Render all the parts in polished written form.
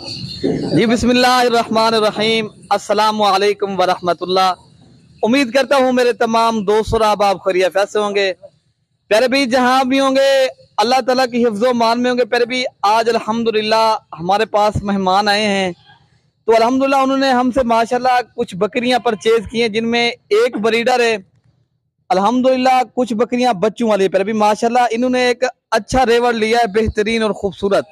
जी बिस्मिल्लाहिर्रहमानिर्रहीम, अस्सलामु अलैकुम वरहमतुल्लाह। उम्मीद करता हूँ मेरे तमाम दोस्त और आप खैरियत से होंगे। प्यारे भी जहाँ भी होंगे अल्लाह ताला की हिफ्ज़ो मान में होंगे। प्यारे भी आज अल्हम्दुलिल्लाह हमारे पास मेहमान आए हैं, तो अल्हम्दुलिल्लाह उन्होंने हमसे माशाल्लाह कुछ बकरियां परचेज की हैं, जिनमें एक ब्रीडर है। अल्हम्दुलिल्लाह कुछ बकरियां बच्चों वाली है। प्यारे भी माशाल्लाह इन्होंने एक अच्छा रेवड़ लिया है, बेहतरीन और खूबसूरत।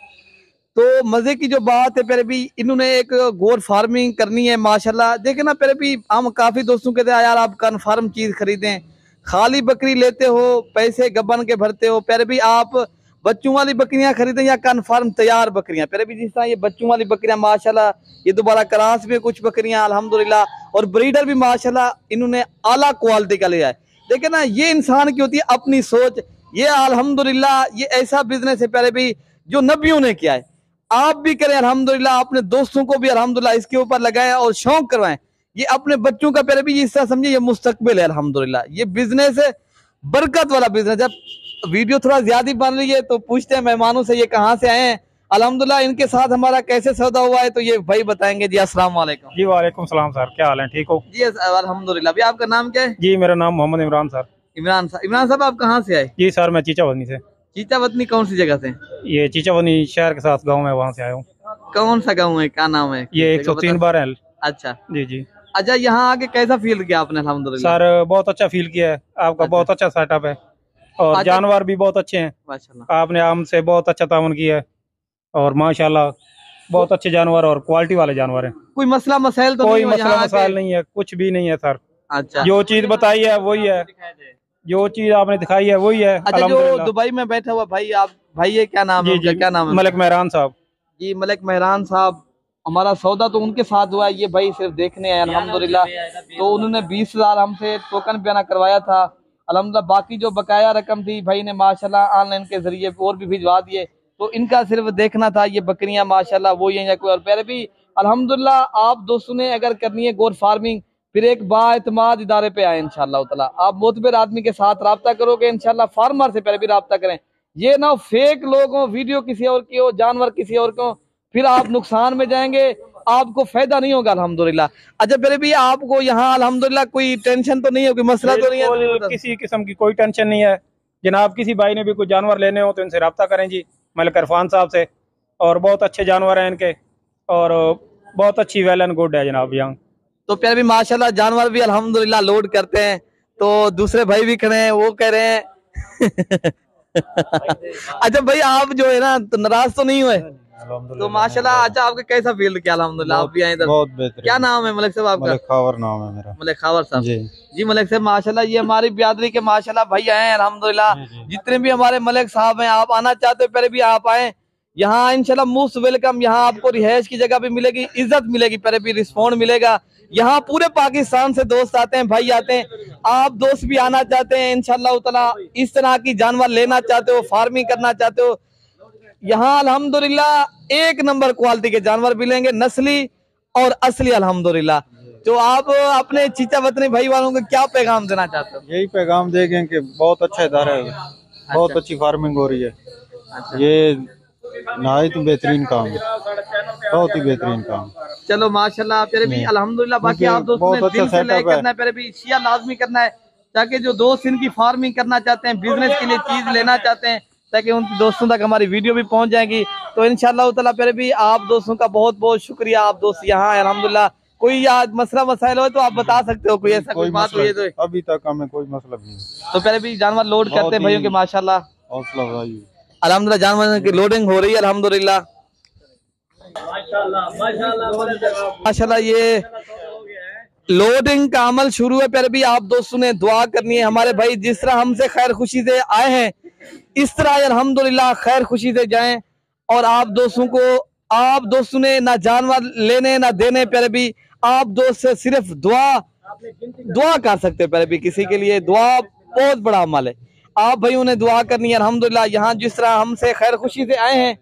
तो मजे की जो बात है प्यारे भी, इन्होंने एक गोर फार्मिंग करनी है माशाल्लाह। देखे ना प्यारे भी, हम काफी दोस्तों कहते हैं यार आप कन्फर्म चीज खरीदें, खाली बकरी लेते हो पैसे गबन के भरते हो। प्यारे भी आप बच्चों वाली बकरियां खरीदें या कन्फर्म तैयार बकरियां। प्यारे भी जिस तरह ये बच्चों वाली बकरियां माशाल्लाह, ये दोबारा क्रास भी कुछ बकरियां अल्हम्दुलिल्लाह, और ब्रीडर भी माशाल्लाह इन्होंने आला क्वालिटी का लिया है। देखे ना, ये इंसान की होती है अपनी सोच। ये अल्हम्दुलिल्लाह ये ऐसा बिजनेस है प्यारे भी जो नबियों ने किया है। आप भी करें अल्हम्दुलिल्लाह, अपने दोस्तों को भी अल्हम्दुलिल्लाह इसके ऊपर लगाएं और शौक करवाएं। ये अपने बच्चों का प्यारे भी इस तरह समझिए ये मुस्तकबिल है अल्हम्दुलिल्लाह। ये बिजनेस है, बरकत वाला बिजनेस। जब वीडियो थोड़ा ज्यादा बन रही है तो पूछते हैं मेहमानों से ये कहाँ से आए हैं। अल्हम्दुलिल्लाह इनके साथ हमारा कैसे सौदा हुआ है तो ये भाई बताएंगे। जी अस्सलाम वालेकुम। जी वालेकुम सलाम सर, क्या हाल है? ठीक हो? जी अल्हम्दुलिल्लाह। अभी आपका नाम क्या है? जी मेरा नाम मोहम्मद इमरान सर। इमरान साहब। इमरान साहब आप कहाँ से आए? जी सर मैं चीचावनी से। चीचावतनी कौन सी जगह से? ये चीचावनी शहर के साथ गांव है, वहाँ से आया हूँ। कौन सा गाँव है, क्या नाम है? ये 103 बार। अच्छा जी जी। अच्छा, यहाँ आके कैसा फील किया आपने? अल्हम्दुलिल्लाह सर बहुत अच्छा फील किया है, आपका अच्छा। बहुत अच्छा सेटअप है और अच्छा। जानवर भी बहुत अच्छे हैं माशाल्लाह। आपने हमसे बहुत अच्छा ताउन किया है और माशाल्लाह बहुत अच्छे जानवर और क्वालिटी वाले जानवर हैं। कोई मसला मसाइल तो कोई नहीं मसला मसाइल नहीं है, कुछ भी नहीं है सर। अच्छा। जो चीज बताई है वही है, जो चीज आपने दिखाई है वही है। अच्छा, जो दुबई में बैठा हुआ भाई, आप भाई ये क्या नाम है? क्या नाम है? मलिक मेहरान साहब। जी मलिक मेहरान साहब। हमारा सौदा तो उनके साथ हुआ है, ये भाई सिर्फ देखने आए अल्हम्दुलिल्लाह। तो उन्होंने 20,000 हमसे टोकन बयाना करवाया था अल्हम्दुलिल्लाह। बाकी जो बकाया रकम थी भाई ने माशाल्लाह ऑनलाइन के जरिए और भी भिजवा दिए। तो इनका सिर्फ देखना था ये बकरियां माशाल्लाह वो ही हैं या कोई और। पहले भी अल्हम्दुलिल्लाह आप दोस्तों ने अगर करनी है गोर फार्मिंग, फिर एक बाएतमाद इदारे पे आए इंशाल्लाह ताला। आप मोतबर आदमी के साथ राब्ता करोगे इंशाल्लाह, फार्मर से पहले भी राब्ता करें। ये ना फेक लोग हो, वीडियो किसी और की हो, जानवर किसी और को, फिर आप नुकसान में जाएंगे, आपको फायदा नहीं होगा अल्हम्दुलिल्लाह। अच्छा फिर भी आपको यहाँ अल्हम्दुलिल्लाह कोई टेंशन तो नहीं होगी, मसला तो नहीं है? किसी किस्म की कोई टेंशन नहीं है जनाब। किसी भाई ने भी कोई जानवर लेने हो तो इनसे रब्ता करें जी, मलिक इरफान साहब से। और बहुत अच्छे जानवर हैं इनके और बहुत अच्छी वेल एंड गुड है जनाब यहाँ। तो प्यारे भी माशाल्लाह जानवर भी अल्हम्दुलिल्लाह लोड करते हैं। तो दूसरे भाई भी खड़े हैं, वो कह रहे हैं अच्छा भाई आप जो है ना तो नाराज तो नहीं हुए? तो माशाल्लाह। अच्छा आपका कैसा फील किया? अल्हम्दुलिल्लाह आप भी आए इधर। बहुत बेहतर। क्या नाम है मलिक साहब आपका? मलिक खावर नाम है मेरा। मलिक खावर साहब। जी जी मलिक साहब माशाल्लाह ये हमारी बिरादरी के माशाल्लाह भाई आए हैं अल्हम्दुलिल्लाह। जितने भी हमारे मलिक साहब हैं, आप आना चाहते हो पहले भी आप आए यहाँ इंशाल्लाह, मोस्ट वेलकम। यहाँ आपको रिहाइश की जगह भी मिलेगी, इज्जत मिलेगी, पहले भी रिस्पॉन्ड मिलेगा। यहाँ पूरे पाकिस्तान से दोस्त आते हैं, भाई आते हैं। आप दोस्त भी आना चाहते हैं इंशाल्लाह ताला, इस तरह की जानवर लेना चाहते हो, फार्मिंग करना चाहते हो, यहाँ अल्हम्दुलिल्लाह एक नंबर क्वालिटी के जानवर मिलेंगे, नस्ली और असली अल्हम्दुलिल्लाह। तो आप अपने चीचा वतनी भाई वालों को क्या पैगाम देना चाहते हो? यही पैगाम देंगे कि बहुत अच्छा इदारा है, बहुत अच्छी फार्मिंग हो रही है। ये नहायत बेहतरीन काम है, बहुत ही बेहतरीन काम। चलो माशाल्लाह फिर भी अल्हम्दुलिल्लाह। बाकी आप दोस्तों ने दिल से ले करना है, फिर भी शिया लाजमी करना है, ताकि जो दोस्त इनकी फार्मिंग करना चाहते हैं, बिजनेस के लिए चीज लेना चाहते हैं, ताकि उन दोस्तों तक हमारी वीडियो भी पहुंच जाएगी। तो इंशाल्लाह ताला फिर भी आप दोस्तों का बहुत बहुत शुक्रिया। आप दोस्त यहाँ है अल्हम्दुलिल्लाह। कोई याद मसला मसाइल हो तो आप बता सकते हो, कोई ऐसा कोई बात हुई है तो? अभी तक हमें कोई मसला नहीं। तो पहले भी जानवर लोड करते हैं भाइयों के माशाल्लाह हौसला भाई अल्हम्दुलिल्लाह, जानवर की लोडिंग हो रही है अल्हम्दुलिल्लाह माशाल्लाह। ये लोडिंग का अमल शुरू है। पहले भी आप दोस्तों ने दुआ करनी है, हमारे भाई जिस तरह हमसे खैर खुशी से आए हैं इस तरह अल्हम्दुलिल्लाह खैर खुशी से जाएं। और आप दोस्तों ने ना जानवर लेने ना देने, पहले भी आप दोस्त से सिर्फ दुआ कर सकते हैं। पहले भी किसी के लिए दुआ बहुत बड़ा अमल है, आप भाइयों ने दुआ करनी है अल्हम्दुलिल्लाह। यहाँ जिस तरह हमसे खैर खुशी से आए हैं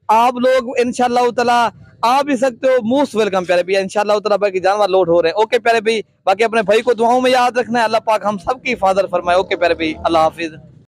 आप लोग इंशाल्लाह ताला आ भी सकते हो, मोस्ट वेलकम प्यारे भी इंशाल्लाह ताला। बाकी जानवर लोड हो रहे हैं। ओके प्यारे भी, बाकी अपने भाई को दुआओं में याद रखना है, अल्लाह पाक हम सब की हिफाजत फरमाए। ओके प्यारे भी, अल्लाह हाफिज।